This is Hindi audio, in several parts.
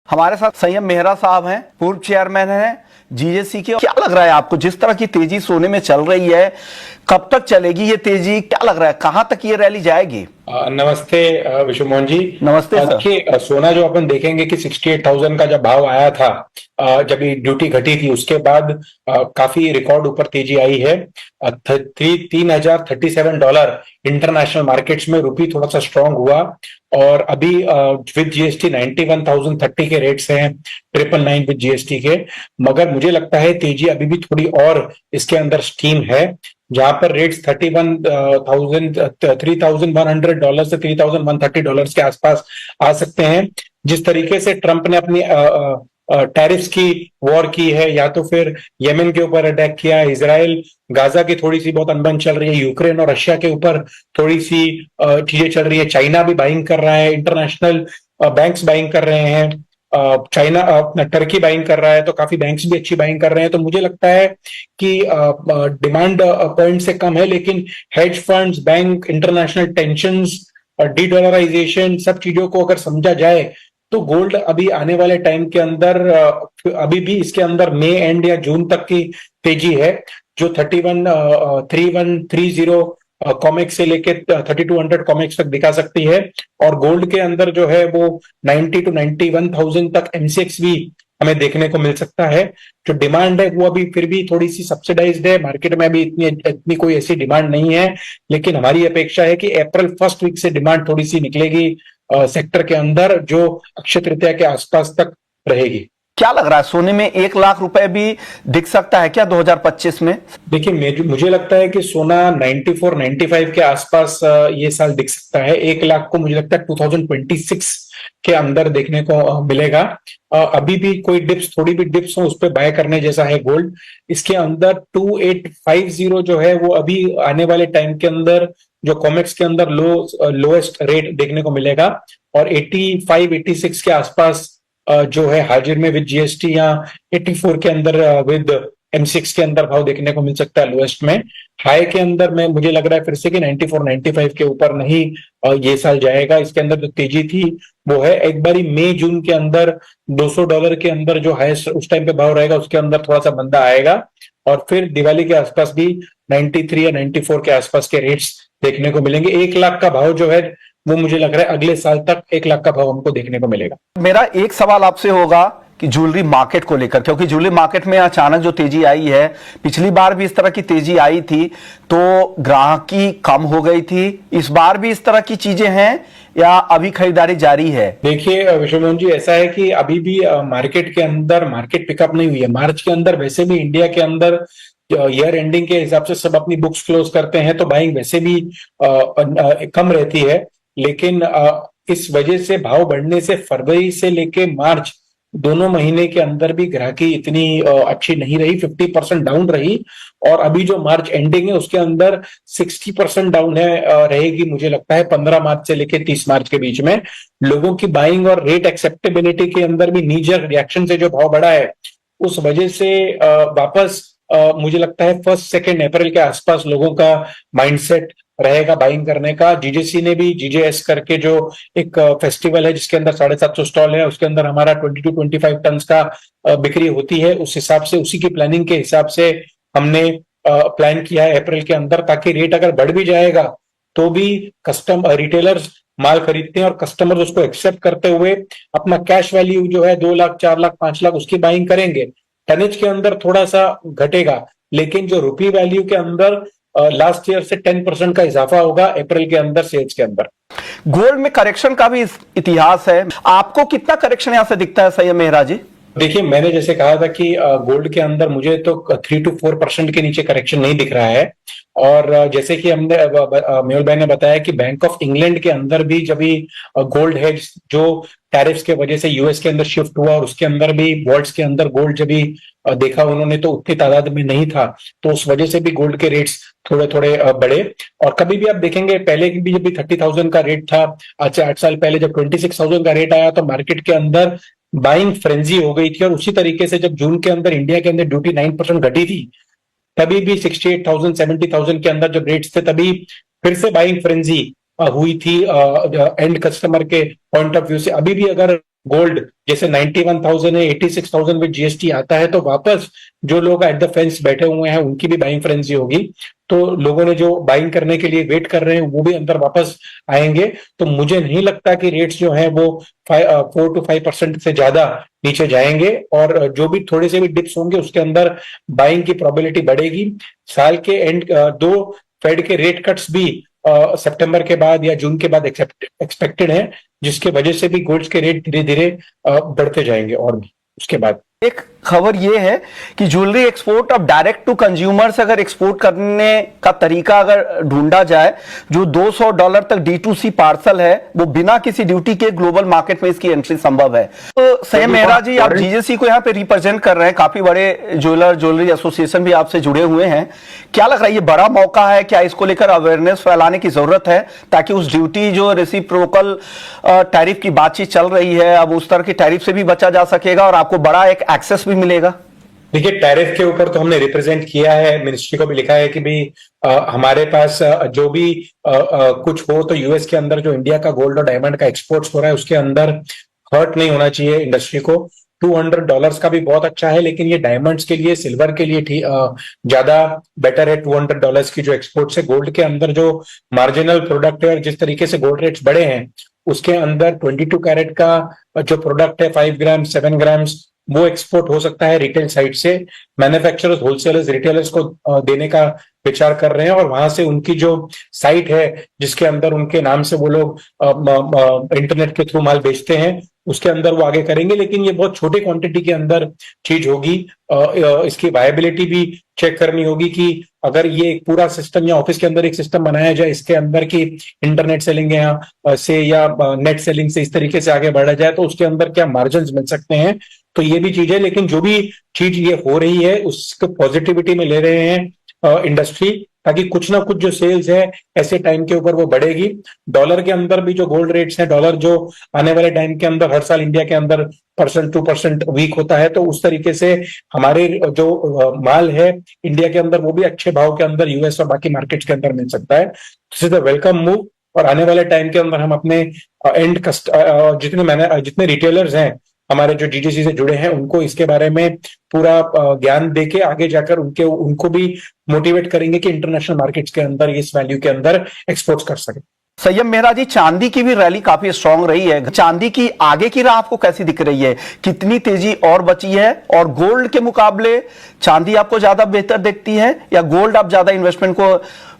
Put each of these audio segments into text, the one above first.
हमारे साथ संयम मेहरा साहब हैं, पूर्व चेयरमैन हैं जीजेसी के। क्या लग रहा है आपको, जिस तरह की तेजी सोने में चल रही है, कब तक चलेगी ये तेजी? क्या लग रहा है, कहां तक ये रैली जाएगी? नमस्ते विश्व मोहन जी। नमस्ते सर। देखिए, सोना जो अपन देखेंगे कि 68,000 का जब भाव आया था, जब ये ड्यूटी घटी थी, उसके बाद काफी रिकॉर्ड ऊपर तेजी आई है। 3,037 डॉलर इंटरनेशनल मार्केट्स में रुपी थोड़ा सा स्ट्रांग हुआ, और अभी विद जीएसटी 91,030 के रेट्स हैं, 999 विद जीएसटी के। मगर मुझे लगता है तेजी अभी भी थोड़ी और इसके अंदर स्टीम है, जहां पर रेट्स 3,100 से $3,130 के आसपास आ सकते हैं। जिस तरीके से ट्रंप ने अपनी टैरिफ्स की वॉर की है, या तो फिर यमन के ऊपर अटैक किया है, इजराइल गाजा की थोड़ी सी बहुत अनबन चल रही है, यूक्रेन और रशिया के ऊपर थोड़ी सी चीजें चल रही है, चाइना भी बाइंग कर रहा है, इंटरनेशनल बैंक्स बाइंग कर रहे हैं, चाइना टर्की बाइंग कर रहा है, तो काफी बैंक्स भी अच्छी बाइंग कर रहे हैं। तो मुझे लगता है कि डिमांड पॉइंट से कम है, लेकिन hedge funds, bank, international tensions, de dollarization, सब चीजों को अगर समझा जाए तो गोल्ड अभी आने वाले टाइम के अंदर अभी भी इसके अंदर मई एंड या जून तक की तेजी है, जो 31,3130 कॉमेक्स से लेके 3,200 कॉमेक्स तक दिखा सकती है। और गोल्ड के अंदर जो है वो 90 to 91,000 तक एमसीएक्स भी हमें देखने को मिल सकता है। जो डिमांड है वो अभी फिर भी थोड़ी सी सब्सिडाइज्ड है, मार्केट में अभी इतनी कोई ऐसी डिमांड नहीं है, लेकिन हमारी अपेक्षा है कि अप्रैल फर्स्ट वीक से डिमांड थोड़ी सी निकलेगी सेक्टर के अंदर, जो अक्षय तृतीया के आसपास तक रहेगी। क्या लग रहा है, सोने में 1 लाख रुपए भी दिख सकता है क्या 2025 में? देखिए, मुझे लगता है कि सोना 94-95 के आसपास ये साल दिख सकता है। 1 लाख को मुझे लगता है 2026 के अंदर देखने को मिलेगा। अभी भी कोई डिप्स, थोड़ी भी डिप्स हो, उस पर बाय करने जैसा है गोल्ड। इसके अंदर 2850 जो है वो अभी आने वाले टाइम के अंदर जो कॉमेक्स के अंदर लोएस्ट रेट देखने को मिलेगा, और 85-86 के आसपास जो है हाजिर में विद जीएसटी, या 84 के अंदर विद M6 के अंदर भाव देखने को मिल सकता है लोएस्ट में। हाई के अंदर में मुझे लग रहा है फिर से कि 94-95 के ऊपर नहीं ये साल जाएगा। इसके अंदर जो तेजी थी वो है एक बारी मई जून के अंदर $200 के अंदर जो हाईएस्ट उस टाइम पे भाव रहेगा, उसके अंदर थोड़ा सा मंदा आएगा, और फिर दिवाली के आसपास भी 93 या 94 के आसपास के रेट्स देखने को मिलेंगे। 1 लाख का भाव जो है वो मुझे लग रहा है अगले साल तक 1 लाख का भाव हमको देखने को मिलेगा। मेरा एक सवाल आपसे होगा कि ज्वेलरी मार्केट को लेकर, क्योंकि ज्वेलरी मार्केट में अचानक जो तेजी आई है, पिछली बार भी इस तरह की तेजी आई थी तो ग्राहकी कम हो गई थी, इस बार भी इस तरह की चीजें हैं या अभी खरीदारी जारी है? देखिए विश्वमोहन जी, ऐसा है कि अभी भी मार्केट के अंदर मार्केट पिकअप नहीं हुई है। मार्च के अंदर वैसे भी इंडिया के अंदर ईयर एंडिंग के हिसाब से सब अपनी बुक्स क्लोज करते हैं, तो बाइंग वैसे भी कम रहती है। लेकिन इस वजह से भाव बढ़ने से फरवरी से लेके मार्च दोनों महीने के अंदर भी ग्राहकी इतनी अच्छी नहीं रही, 50% डाउन रही। और अभी जो मार्च एंडिंग है उसके अंदर 60% डाउन है रहेगी, मुझे लगता है 15 मार्च से लेके 30 मार्च के बीच में। लोगों की बाइंग और रेट एक्सेप्टेबिलिटी के अंदर भी नीजर रिएक्शन से जो भाव बढ़ा है, उस वजह से वापस मुझे लगता है 1-2 अप्रैल के आसपास लोगों का माइंडसेट रहेगा बाइंग करने का। जीजेसी ने भी जीजेएस करके जो एक फेस्टिवल है जिसके अंदर 750 स्टॉल है, उसके अंदर हमारा 22-25 टन का बिक्री होती है। उस हिसाब से, उसी की प्लानिंग के हिसाब से हमने प्लान किया है अप्रैल के अंदर, ताकि रेट अगर बढ़ भी जाएगा तो भी रिटेलर्स माल खरीदते हैं और कस्टमर उसको एक्सेप्ट करते हुए अपना कैश वैल्यू जो है 2 लाख, 4 लाख, 5 लाख उसकी बाइंग करेंगे। टनेज के अंदर थोड़ा सा घटेगा, लेकिन जो रुपी वैल्यू के अंदर लास्ट ईयर से 10% का इजाफा होगा अप्रैल के अंदर सेल्स के अंदर। गोल्ड में करेक्शन का भी इतिहास है, आपको कितना करेक्शन यहां से दिखता है संयम मेहरा जी? देखिए, मैंने जैसे कहा था कि गोल्ड के अंदर मुझे तो 3-4% के नीचे करेक्शन नहीं दिख रहा है। और जैसे कि हमने मेहुल भाई ने बताया कि बैंक ऑफ इंग्लैंड के अंदर भी जब भी गोल्ड है जो टैरिफ्स के वजह से यूएस के अंदर शिफ्ट हुआ, और उसके अंदर भी वॉल्ट्स के अंदर गोल्ड जब भी देखा उन्होंने तो उतनी तादाद में नहीं था, तो उस वजह से भी गोल्ड के रेट्स थोड़े थोड़े बढ़े। और कभी भी आप देखेंगे, पहले भी जब भी 30,000 का रेट था, आज से 8 साल पहले जब 26,000 का रेट आया, तो मार्केट के अंदर बाइंग फ्रेंजी हो गई थी। और उसी तरीके से जब जून के अंदर इंडिया के अंदर ड्यूटी 9% घटी थी, तभी भी 68,000 70,000 के अंदर जब रेट्स थे, तभी फिर से बाइंग फ्रेंजी हुई थी एंड कस्टमर के पॉइंट ऑफ व्यू से। अभी भी अगर गोल्ड जैसे 91,000 है, 86,000 विद जीएसटी आता है, तो वापस जो लोग एट द फेंस बैठे हुए हैं उनकी भी बाइंग फ्रेंजी होगी। तो लोगों ने जो बाइंग करने के लिए वेट कर रहे हैं वो भी अंदर वापस आएंगे। तो मुझे नहीं लगता कि रेट्स जो है वो 4 to 5% से ज्यादा नीचे जाएंगे, और जो भी थोड़े से भी डिप्स होंगे उसके अंदर बाइंग की प्रोबेबिलिटी बढ़ेगी। साल के एंड दो फेड के रेट कट्स भी सितंबर के बाद या जून के बाद एक्सपेक्टेड है, जिसके वजह से भी गोल्ड के रेट धीरे धीरे बढ़ते जाएंगे। और भी उसके बाद एक खबर यह है कि ज्वेलरी एक्सपोर्ट अब डायरेक्ट टू कंज्यूमर से अगर एक्सपोर्ट करने का तरीका अगर ढूंढा जाए, जो $200 तक D2C पार्सल है वो बिना किसी ड्यूटी के ग्लोबल मार्केट में इसकी एंट्री संभव है। तो सैम मेहरा जी, आप जीजेसी को यहाँ पे रिप्रेजेंट कर रहे हैं, काफी बड़े ज्वेलरी एसोसिएशन भी आपसे जुड़े हुए हैं, क्या लग रहा है ये बड़ा मौका है? क्या इसको लेकर अवेयरनेस फैलाने की जरूरत है ताकि उस ड्यूटी जो रेसिप्रोकल टैरिफ की बातचीत चल रही है अब उस तरह की टैरिफ से भी बचा जा सकेगा और आपको बड़ा एक एक्सेस भी मिलेगा? देखिए, टैरिफ के ऊपर तो हमने रिप्रेजेंट किया है, मिनिस्ट्री को भी लिखा है कि भाई हमारे पास जो भी कुछ हो तो यूएस के अंदर जो इंडिया का गोल्ड और डायमंड का एक्सपोर्ट्स हो रहा है उसके अंदर हर्ट नहीं होना चाहिए इंडस्ट्री को। $200 का भी बहुत अच्छा है, लेकिन ये डायमंड्स के लिए, सिल्वर के लिए ज्यादा बेटर है। $200 की जो एक्सपोर्ट्स है, गोल्ड के अंदर जो मार्जिनल प्रोडक्ट है और जिस तरीके से गोल्ड रेट्स बढ़े हैं उसके अंदर 22 कैरेट का जो प्रोडक्ट है 5 ग्राम 7 ग्राम्स वो एक्सपोर्ट हो सकता है रिटेल साइड से। मैन्युफैक्चरर्स, होलसेलर्स, रिटेलर्स को देने का विचार कर रहे हैं, और वहां से उनकी जो साइट है जिसके अंदर उनके नाम से वो लोग इंटरनेट के थ्रू माल बेचते हैं उसके अंदर वो आगे करेंगे। लेकिन ये बहुत छोटे क्वांटिटी के अंदर चीज होगी। इसकी वायबिलिटी भी चेक करनी होगी कि अगर ये एक पूरा सिस्टम या ऑफिस के अंदर एक सिस्टम बनाया जाए इसके अंदर की इंटरनेट सेलिंग से या नेट सेलिंग से इस तरीके से आगे बढ़ा जाए तो उसके अंदर क्या मार्जिन मिल सकते हैं। तो ये भी चीज है, लेकिन जो भी चीज ये हो रही है उसको पॉजिटिविटी में ले रहे हैं इंडस्ट्री, ताकि कुछ ना कुछ जो सेल्स है ऐसे टाइम के ऊपर वो बढ़ेगी। डॉलर के अंदर भी जो गोल्ड रेट्स हैं, डॉलर जो आने वाले टाइम के अंदर हर साल इंडिया के अंदर 1% 2% वीक होता है, तो उस तरीके से हमारे जो माल है इंडिया के अंदर वो भी अच्छे भाव के अंदर यूएस और बाकी मार्केट्स के अंदर मिल सकता है। This is the welcome move, और आने वाले टाइम के अंदर हम अपने जितने रिटेलर्स हैं हमारे जो जीजीसी से जुड़े हैं उनको इसके बारे में पूरा ज्ञान देके आगे जाकर उनको भी मोटिवेट करेंगे कि इंटरनेशनल मार्केट्स के अंदर इस वैल्यू के अंदर एक्सपोर्ट्स कर सके। सैयद मेहरा जी, चांदी की भी रैली काफी स्ट्रांग रही है, चांदी की आगे की राह आपको कैसी दिख रही है? कितनी तेजी और बची है? और गोल्ड के मुकाबले चांदी आपको ज्यादा बेहतर दिखती है या गोल्ड आप ज्यादा इन्वेस्टमेंट को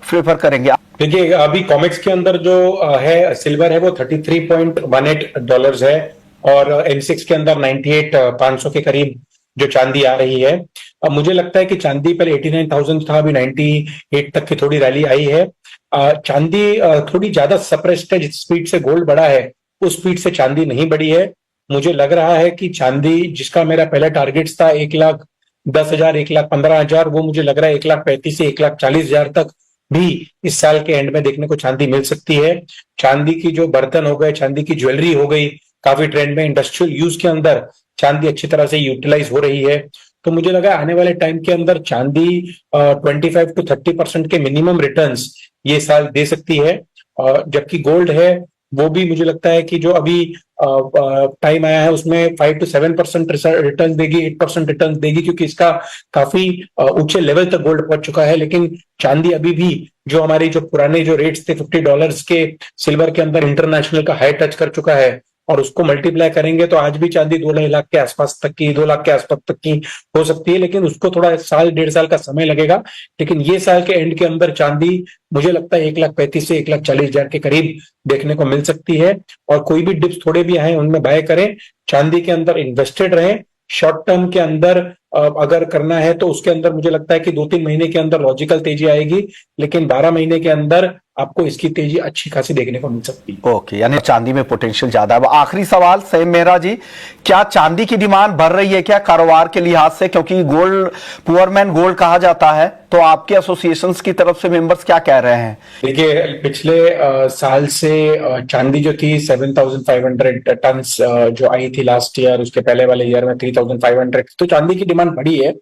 प्रेफर करेंगे? देखिए, अभी कॉमेक्स के अंदर जो है सिल्वर है वो $33.18 है, और M6 के अंदर 98,500 के करीब जो चांदी आ रही है। अब मुझे लगता है कि चांदी पहले 89,000 था, अभी 98 तक की थोड़ी रैली आई है। चांदी थोड़ी ज्यादा सप्रेस्ड है, जिस स्पीड से गोल्ड बढ़ा है उस स्पीड से चांदी नहीं बढ़ी है। मुझे लग रहा है कि चांदी, जिसका मेरा पहला टारगेट था 1,10,000 1,15,000, वो मुझे लग रहा है 1,35,000 से 1,40,000 तक भी इस साल के एंड में देखने को चांदी मिल सकती है। चांदी की जो बर्तन हो गए, चांदी की ज्वेलरी हो गई, काफी ट्रेंड में, इंडस्ट्रियल यूज के अंदर चांदी अच्छी तरह से यूटिलाइज हो रही है। तो मुझे लगा आने वाले टाइम के अंदर चांदी 25 to 30% के मिनिमम रिटर्न्स ये साल दे सकती है। जबकि गोल्ड है वो भी मुझे लगता है कि जो अभी टाइम आया है उसमें 5 to 7% रिटर्न देगी, 8% रिटर्न देगी, क्योंकि इसका काफी ऊंचे लेवल तक गोल्ड पहुंच चुका है। लेकिन चांदी अभी भी जो हमारी जो पुराने जो रेट्स थे $50 के सिल्वर के अंदर इंटरनेशनल का हाई टच कर चुका है, और उसको मल्टीप्लाई करेंगे तो आज भी चांदी 2 लाख के आसपास तक की, 2 लाख के आसपास तक की हो सकती है। लेकिन उसको थोड़ा साल 1.5 साल का समय लगेगा। लेकिन ये साल के एंड के अंदर चांदी मुझे लगता है 1,35,000 से 1,40,000 के करीब देखने को मिल सकती है। और कोई भी डिप्स थोड़े भी आए उनमें बाय करें, चांदी के अंदर इन्वेस्टेड रहें। शॉर्ट टर्म के अंदर अगर करना है तो उसके अंदर मुझे लगता है कि 2-3 महीने के अंदर लॉजिकल तेजी आएगी, लेकिन 12 महीने के अंदर आपको इसकी तेजी अच्छी खासी देखने को मिल सकती है। ओके, यानी चांदी में पोटेंशियल ज्यादा है। आखिरी सवाल सैम मेहरा जी, क्या चांदी की डिमांड बढ़ रही है क्या कारोबार के लिहाज से? क्योंकि गोल्ड पुअर मैन गोल्ड कहा जाता है, तो आपके एसोसिएशंस की तरफ से मेंबर्स क्या कह रहे हैं? देखिए, पिछले साल से चांदी जो थी 7,500 टन जो आई थी लास्ट ईयर, उसके पहले वाले ईयर में 3,500, तो चांदी की डिमांड बढ़ी है।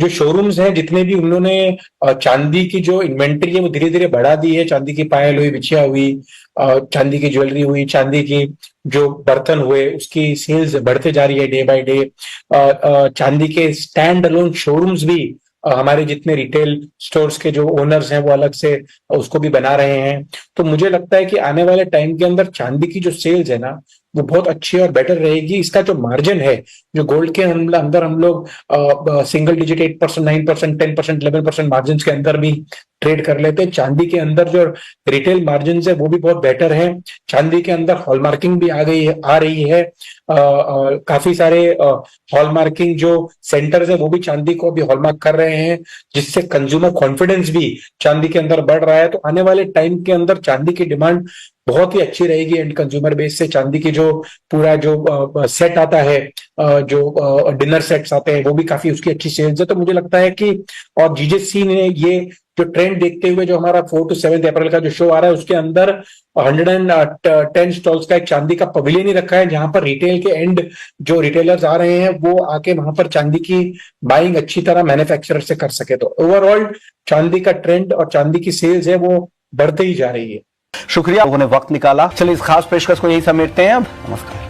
जो शोरूम्स हैं जितने भी, उन्होंने चांदी की जो इन्वेंट्री है वो धीरे धीरे बढ़ा दी है। चांदी चांदी की पायल हुई, बिछिया हुई, चांदी की ज्वेलरी हुई, चांदी की जो बर्तन हुए, उसकी सेल्स बढ़ते जा रही है डे बाय डे। चांदी के स्टैंड अलोन शोरूम्स भी हमारे जितने रिटेल स्टोर्स के जो ओनर्स हैं वो अलग से उसको भी बना रहे हैं। तो मुझे लगता है कि आने वाले टाइम के अंदर चांदी की जो सेल्स है ना, वो बहुत अच्छी और बेटर रहेगी। इसका जो मार्जिन है, जो गोल्ड के अंदर हम लोग सिंगल डिजिट 8%, 9%, 10%, 11% मार्जिन के अंदर भी ट्रेड कर लेते हैं, चांदी के अंदर जो रिटेल मार्जिन है वो भी बहुत बेटर है। चांदी के अंदर हॉलमार्किंग भी आ रही है। काफी सारे हॉलमार्किंग जो सेंटर्स है वो भी चांदी को अभी हॉलमार्क कर रहे हैं, जिससे कंज्यूमर कॉन्फिडेंस भी चांदी के अंदर बढ़ रहा है। तो आने वाले टाइम के अंदर चांदी की डिमांड बहुत ही अच्छी रहेगी एंड कंज्यूमर बेस से। चांदी की जो पूरा जो सेट आता है, जो डिनर सेट्स आते हैं, वो भी काफी उसकी अच्छी सेल्स है। तो मुझे लगता है कि और जीजेसी ने ये जो ट्रेंड देखते हुए जो हमारा 4 to 7 अप्रैल का जो शो आ रहा है, उसके अंदर 110 स्टॉल्स का एक चांदी का पवेलियन ही रखा है, जहां पर रिटेल के एंड जो रिटेलर्स आ रहे हैं वो आके वहां पर चांदी की बाइंग अच्छी तरह मैन्युफैक्चरर से कर सके। तो ओवरऑल चांदी का ट्रेंड और चांदी की सेल्स है वो बढ़ते ही जा रही है। शुक्रिया, लोगों ने वक्त निकाला। चलिए इस खास पेशकश को यही समेटते हैं अब। नमस्कार।